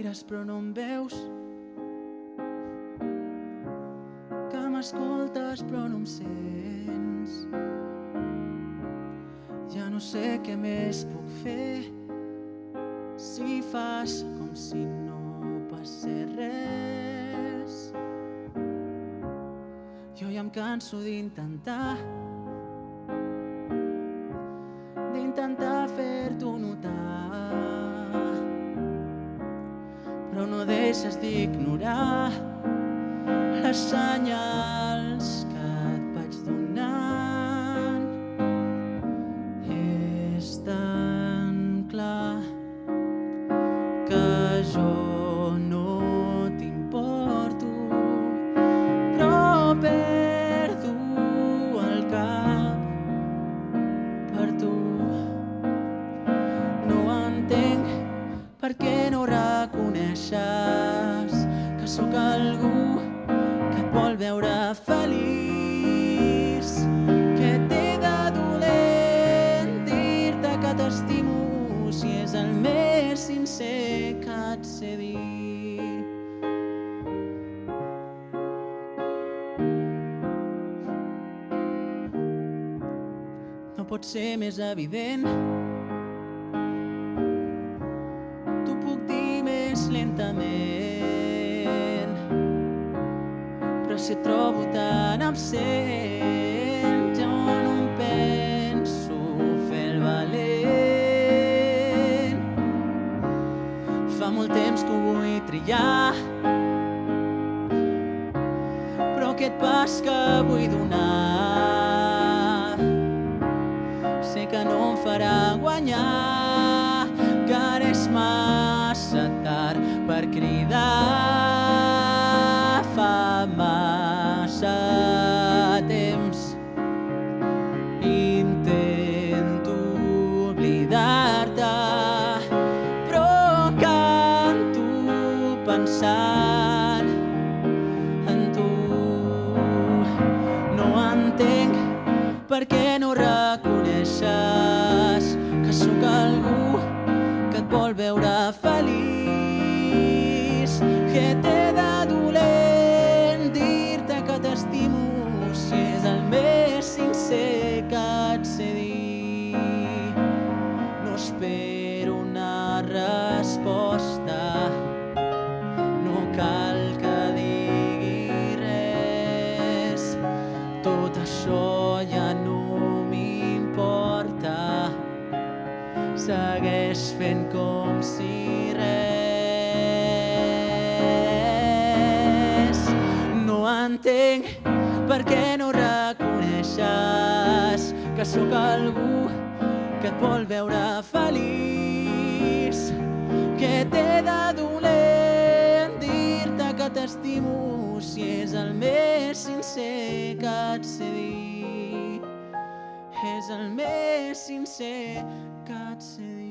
mires però no em veus, que m'escoltes però no em sents. Ja no sé què més puc fer si fas com si no passés res. Jo ja em canso d'intentar fer-t'ho notar, però no deixes d'ignorar les senyals que et vaig donant. És tan clar que jo no t'importo, però perdo el cap per tu. Per què no reconeixes que sóc algú que et vol veure feliç? Què té de dolent dir-te que t'estimo si és el més sincer que et sé dir? No pot ser més evident, lentament, però si et trobo tan absent, jo no em penso fer el valent. Fa molt temps que ho vull triar, però aquest pas que vull donar sé que no em farà guanyar, que ara és massa tard per cridar. Fa massa temps intento oblidar-te, però canto pensant en tu. No entenc per què no reconeixes que sóc algú que et vol veure feliç. Què té de dolent dir-te que t'estimo si és el més sincer que et sé dir? No espero una resposta, no cal que digui res. Tot això ja no m'importa, segueix fent com si res. No entenc per què no reconeixes que sóc algú que et vol veure feliç. Què té de dolent dir-te que t'estimo si és el més sincer que et sé dir? És el més sincer que et sé dir.